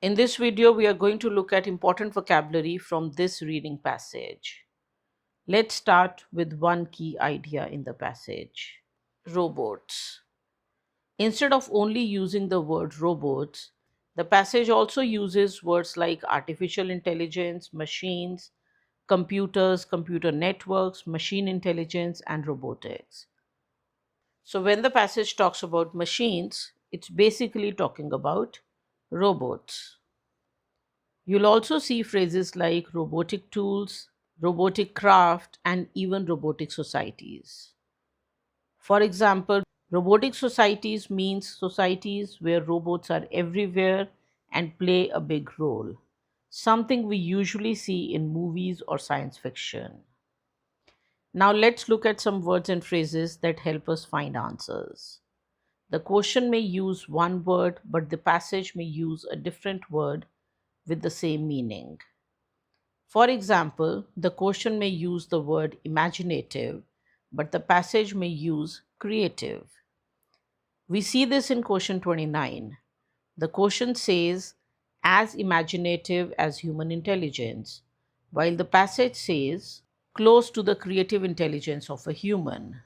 In this video, we are going to look at important vocabulary from this reading passage. Let's start with one key idea in the passage. Robots. Instead of only using the word robots, the passage also uses words like artificial intelligence, machines, computers, computer networks, machine intelligence, and robotics. So, when the passage talks about machines, it's basically talking about robots. You'll also see phrases like robotic tools, robotic craft, and even robotic societies. For example, robotic societies means societies where robots are everywhere and play a big role, something we usually see in movies or science fiction. Now let's look at some words and phrases that help us find answers. The question may use one word, but the passage may use a different word with the same meaning. For example, the question may use the word imaginative, but the passage may use creative. We see this in question 29. The question says, as imaginative as human intelligence, while the passage says, close to the creative intelligence of a human.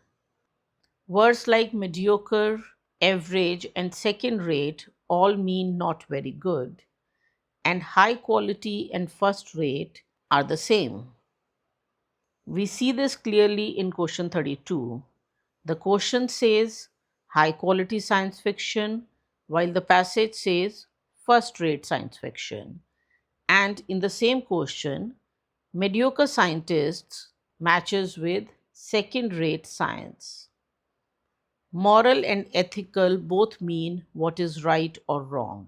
Words like mediocre, average, and second rate all mean not very good, and high quality and first rate are the same. We see this clearly in question 32. The question says high quality science fiction, while the passage says first rate science fiction. And in the same question, mediocre scientists matches with second rate science. Moral and ethical both mean what is right or wrong.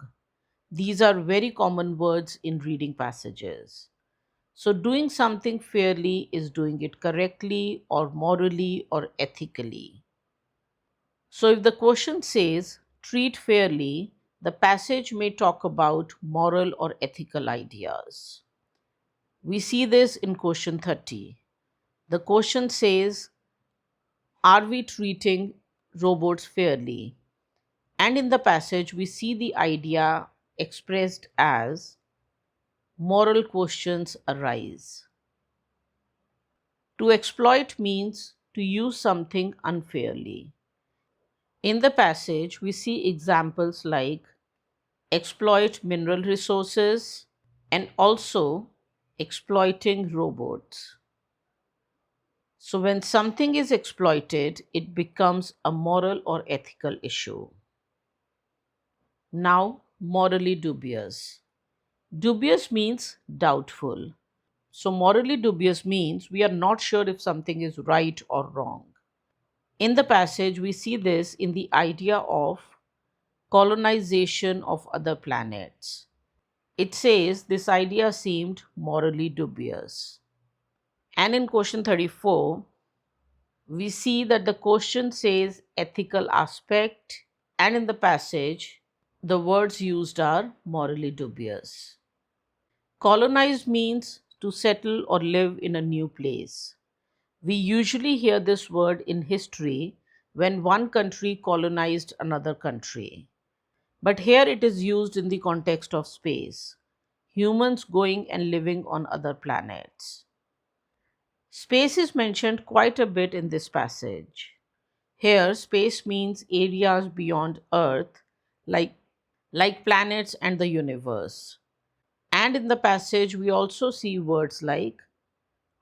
These are very common words in reading passages. So, doing something fairly is doing it correctly or morally or ethically. So, if the question says treat fairly, the passage may talk about moral or ethical ideas. We see this in question 30. The question says, are we treating robots fairly? And in the passage, we see the idea expressed as moral questions arise. To exploit means to use something unfairly. In the passage, we see examples like exploit mineral resources and also exploiting robots. So, when something is exploited, it becomes a moral or ethical issue. Now, morally dubious. Dubious means doubtful. So, morally dubious means we are not sure if something is right or wrong. In the passage, we see this in the idea of colonization of other planets. It says this idea seemed morally dubious. And in question 34, we see that the question says ethical aspect, and in the passage, the words used are morally dubious. Colonize means to settle or live in a new place. We usually hear this word in history when one country colonized another country. But here it is used in the context of space, humans going and living on other planets. Space is mentioned quite a bit in this passage. Here, space means areas beyond Earth, like, like planets and the universe. And in the passage, we also see words like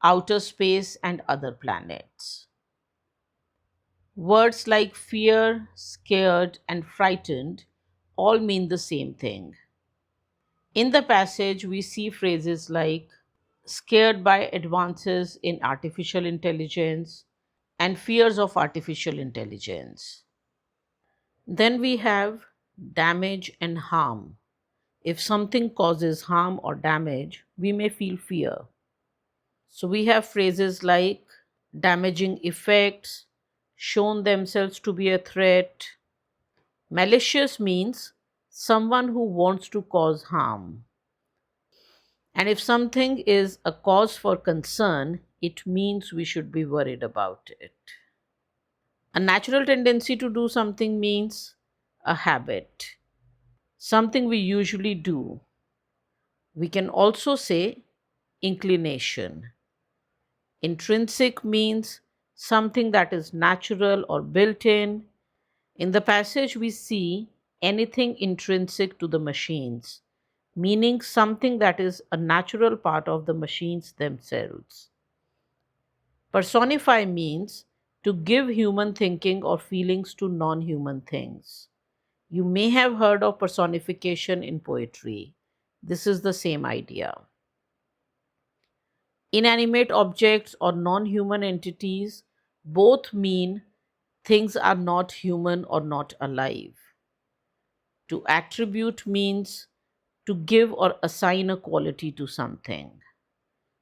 outer space and other planets. Words like fear, scared, and frightened all mean the same thing. In the passage, we see phrases like scared by advances in artificial intelligence and fears of artificial intelligence. Then we have damage and harm. If something causes harm or damage, we may feel fear. So we have phrases like damaging effects, shown themselves to be a threat. Malicious means someone who wants to cause harm. And if something is a cause for concern, it means we should be worried about it. A natural tendency to do something means a habit, something we usually do. We can also say inclination. Intrinsic means something that is natural or built in. In the passage, we see anything intrinsic to the machines, meaning something that is a natural part of the machines themselves. Personify means to give human thinking or feelings to non human things. You may have heard of personification in poetry. This is the same idea. Inanimate objects or non human entities both mean things are not human or not alive. To attribute means to give or assign a quality to something.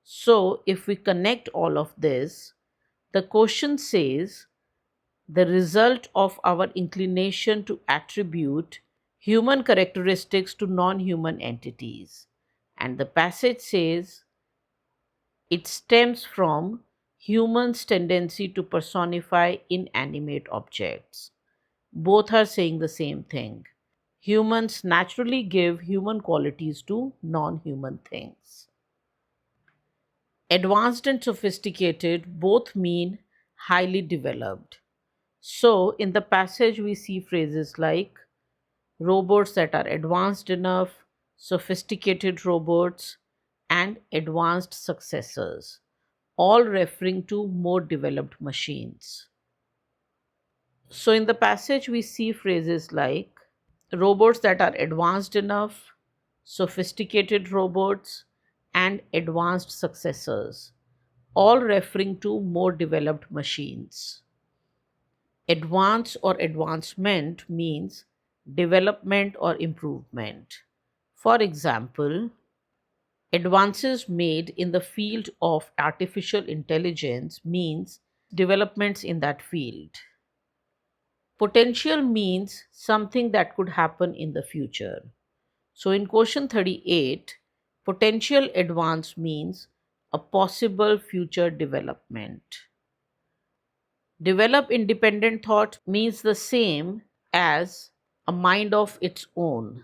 So, if we connect all of this, the question says the result of our inclination to attribute human characteristics to non human entities. And the passage says it stems from humans' tendency to personify inanimate objects. Both are saying the same thing. Humans naturally give human qualities to non human things. Advanced and sophisticated both mean highly developed. So, in the passage, we see phrases like robots that are advanced enough, sophisticated robots, and advanced successors, all referring to more developed machines. So, in the passage, we see phrases like robots that are advanced enough, sophisticated robots, and advanced successors, all referring to more developed machines. Advance or advancement means development or improvement. For example, advances made in the field of artificial intelligence means developments in that field. Potential means something that could happen in the future. So in question 38, potential advance means a possible future development. Develop independent thought means the same as a mind of its own.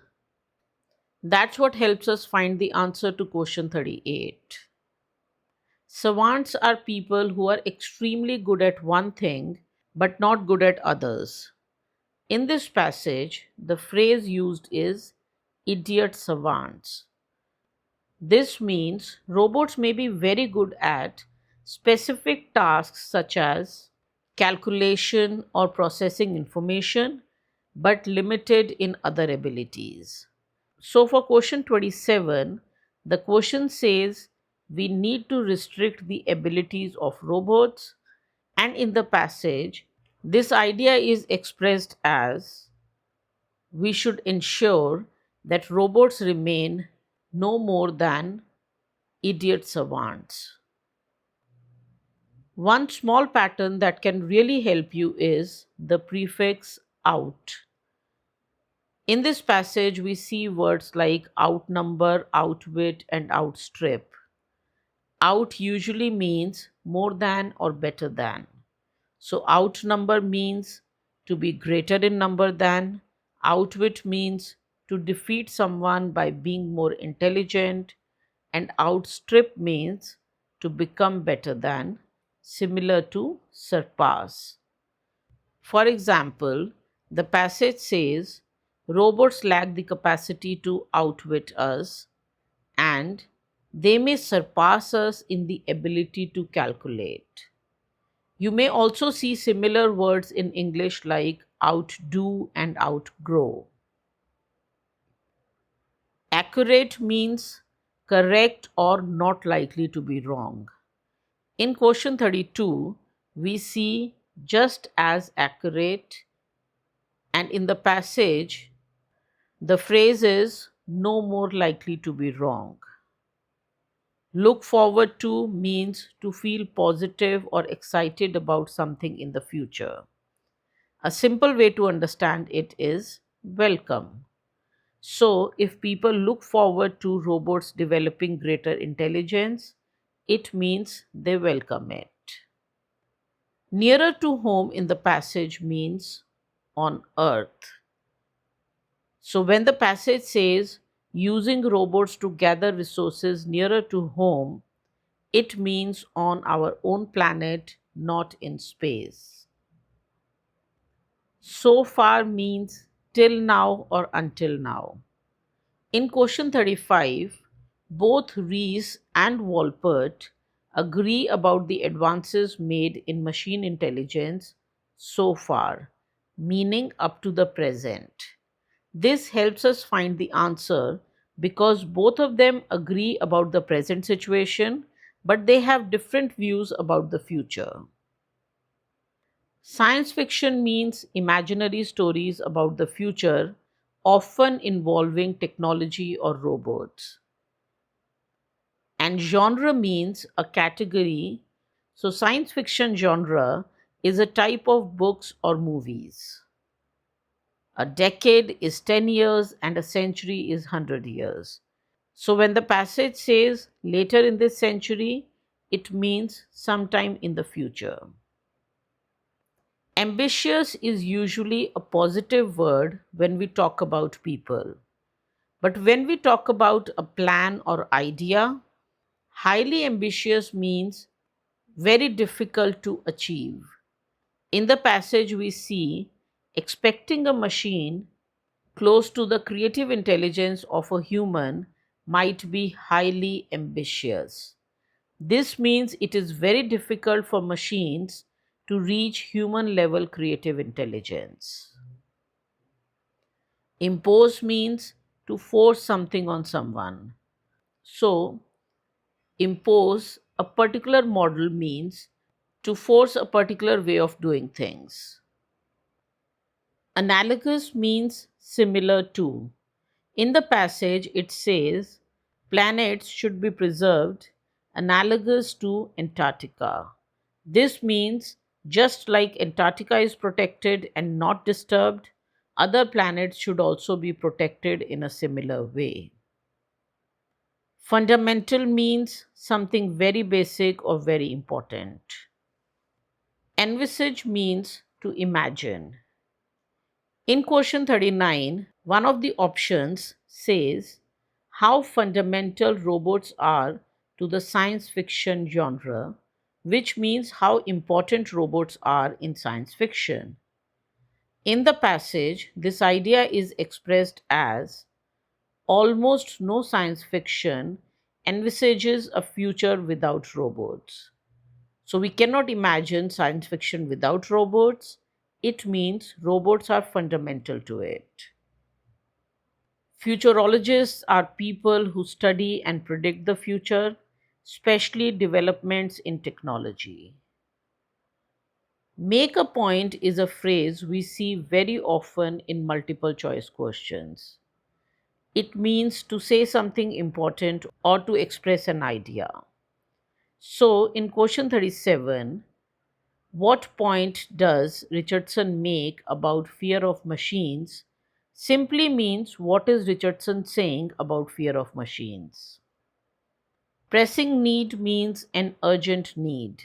That's what helps us find the answer to question 38. Savants are people who are extremely good at one thing but not good at others. In this passage, the phrase used is idiot savants. This means robots may be very good at specific tasks such as calculation or processing information, but limited in other abilities. So, for question 27, the question says we need to restrict the abilities of robots, and in the passage, this idea is expressed as we should ensure that robots remain no more than idiot savants. One small pattern that can really help you is the prefix out. In this passage, we see words like outnumber, outwit, and outstrip. Out usually means more than or better than. So, outnumber means to be greater in number than. Outwit means to defeat someone by being more intelligent. And outstrip means to become better than, similar to surpass. For example, the passage says robots lack the capacity to outwit us and they may surpass us in the ability to calculate. You may also see similar words in English like outdo and outgrow. Accurate means correct or not likely to be wrong. In question 32, we see just as accurate, and in the passage, the phrase is no more likely to be wrong. Look forward to means to feel positive or excited about something in the future. A simple way to understand it is welcome. So, if people look forward to robots developing greater intelligence, it means they welcome it. Nearer to home in the passage means on earth. So, when the passage says using robots to gather resources nearer to home, it means on our own planet, not in space. So far means till now or until now. In question 35, both Rees and Wolpert agree about the advances made in machine intelligence so far, meaning up to the present. This helps us find the answer because both of them agree about the present situation, but they have different views about the future. Science fiction means imaginary stories about the future, often involving technology or robots. And genre means a category. So, science fiction genre is a type of books or movies. A decade is 10 years and a century is 100 years. So, when the passage says later in this century, it means sometime in the future. Ambitious is usually a positive word when we talk about people. But when we talk about a plan or idea, highly ambitious means very difficult to achieve. In the passage, we see expecting a machine close to the creative intelligence of a human might be highly ambitious. This means it is very difficult for machines to reach human level creative intelligence. Impose means to force something on someone. So, impose a particular model means to force a particular way of doing things. Analogous means similar to. In the passage, it says planets should be preserved analogous to Antarctica. This means just like Antarctica is protected and not disturbed, other planets should also be protected in a similar way. Fundamental means something very basic or very important. Envisage means to imagine. In question 39, one of the options says how fundamental robots are to the science fiction genre, which means how important robots are in science fiction. In the passage, this idea is expressed as almost no science fiction envisages a future without robots. So we cannot imagine science fiction without robots. It means robots are fundamental to it. Futurologists are people who study and predict the future, especially developments in technology. Make a point is a phrase we see very often in multiple choice questions. It means to say something important or to express an idea. So, in question 37, what point does Richardson make about fear of machines simply means what is Richardson saying about fear of machines. Pressing need means an urgent need.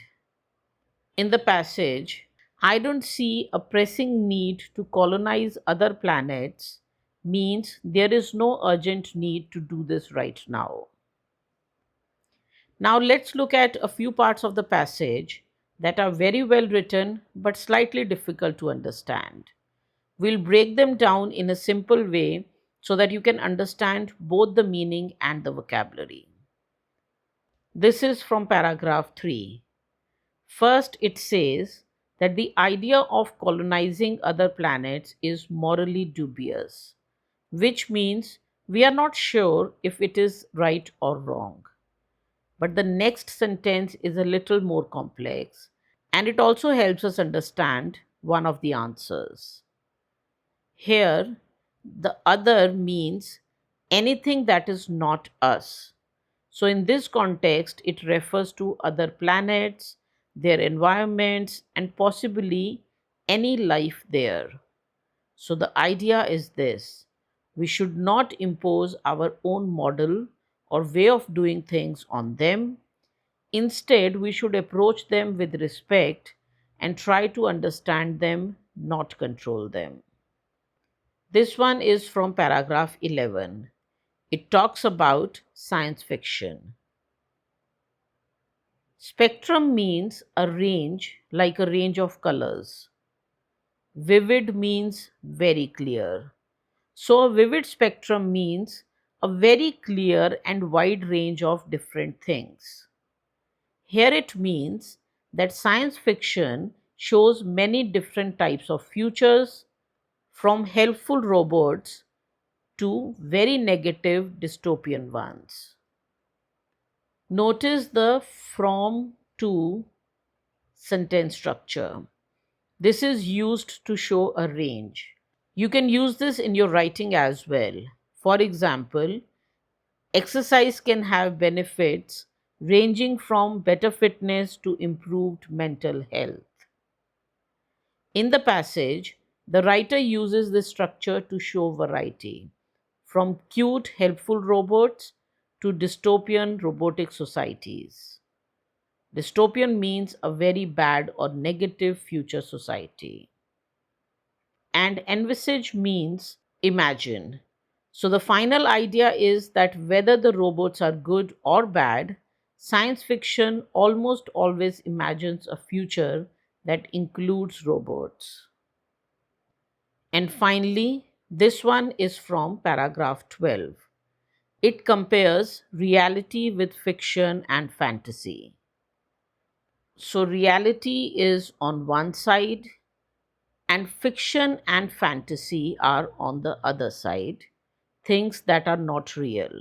In the passage, I don't see a pressing need to colonize other planets means there is no urgent need to do this right now. Now let's look at a few parts of the passage that are very well written but slightly difficult to understand. We'll break them down in a simple way so that you can understand both the meaning and the vocabulary. This is from paragraph 3. First, it says that the idea of colonizing other planets is morally dubious, which means we are not sure if it is right or wrong. But the next sentence is a little more complex and it also helps us understand one of the answers. Here, the other means anything that is not us. So, in this context, it refers to other planets, their environments, and possibly any life there. So, the idea is this: we should not impose our own model or way of doing things on them. Instead, we should approach them with respect and try to understand them, not control them. This one is from paragraph 11. It talks about science fiction. Spectrum means a range, like a range of colors. Vivid means very clear. So, a vivid spectrum means a very clear and wide range of different things. Here it means that science fiction shows many different types of futures, from helpful robots to very negative dystopian ones. Notice the from to sentence structure. This is used to show a range. You can use this in your writing as well. For example, exercise can have benefits ranging from better fitness to improved mental health. In the passage, the writer uses this structure to show variety, from cute, helpful robots to dystopian robotic societies. Dystopian means a very bad or negative future society. And envisage means imagine. So the final idea is that whether the robots are good or bad, science fiction almost always imagines a future that includes robots. And finally, this one is from paragraph 12. It compares reality with fiction and fantasy. So, reality is on one side, and fiction and fantasy are on the other side, things that are not real.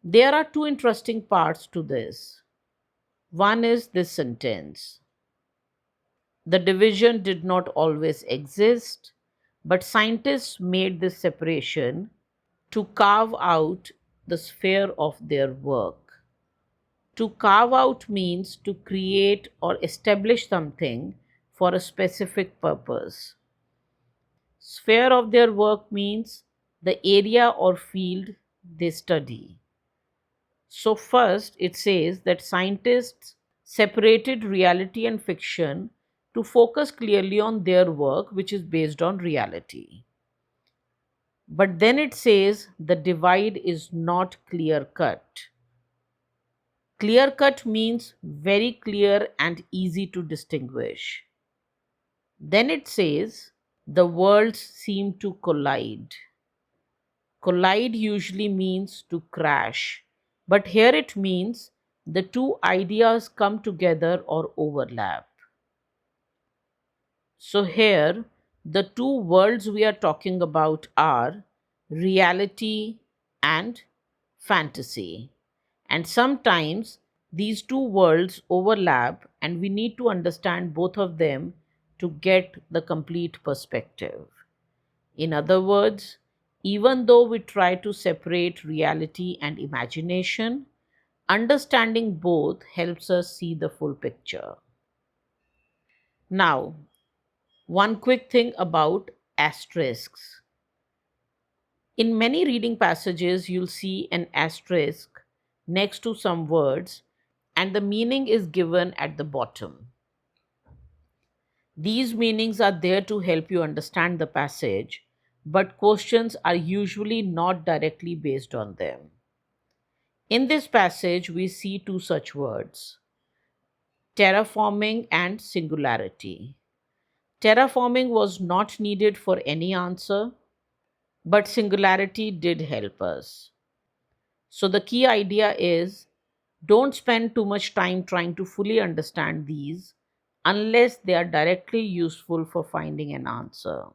There are two interesting parts to this. One is this sentence: the division did not always exist, but scientists made this separation to carve out the sphere of their work. To carve out means to create or establish something for a specific purpose. Sphere of their work means the area or field they study. So, first it says that scientists separated reality and fiction to focus clearly on their work, which is based on reality. But then it says the divide is not clear cut. Clear cut means very clear and easy to distinguish. Then it says the worlds seem to collide. Collide usually means to crash, but here it means the two ideas come together or overlap. So, here the two worlds we are talking about are reality and fantasy. And sometimes these two worlds overlap, and we need to understand both of them to get the complete perspective. In other words, even though we try to separate reality and imagination, understanding both helps us see the full picture. Now, one quick thing about asterisks. In many reading passages, you'll see an asterisk next to some words, and the meaning is given at the bottom. These meanings are there to help you understand the passage, but questions are usually not directly based on them. In this passage, we see two such words: terraforming and singularity. Terraforming was not needed for any answer, but singularity did help us. So, the key idea is don't spend too much time trying to fully understand these unless they are directly useful for finding an answer.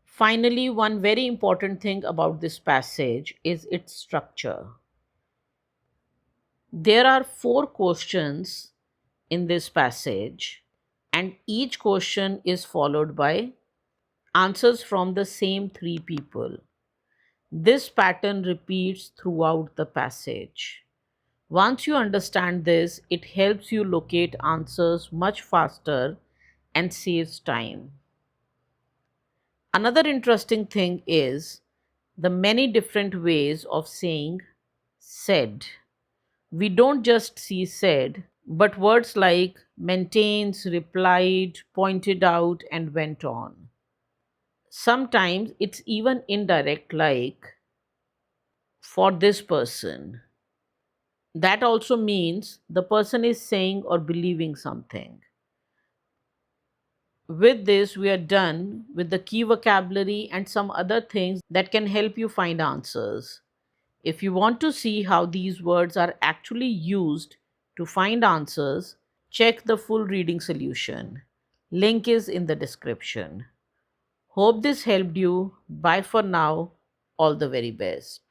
Finally, one very important thing about this passage is its structure. There are four questions in this passage, and each question is followed by answers from the same three people. This pattern repeats throughout the passage. Once you understand this, it helps you locate answers much faster and saves time. Another interesting thing is the many different ways of saying said. We don't just see said, but words like maintains, replied, pointed out, and went on. Sometimes it's even indirect, like for this person. That also means the person is saying or believing something. With this, we are done with the key vocabulary and some other things that can help you find answers. If you want to see how these words are actually used to find answers, check the full reading solution. Link is in the description. Hope this helped you. Bye for now. All the very best.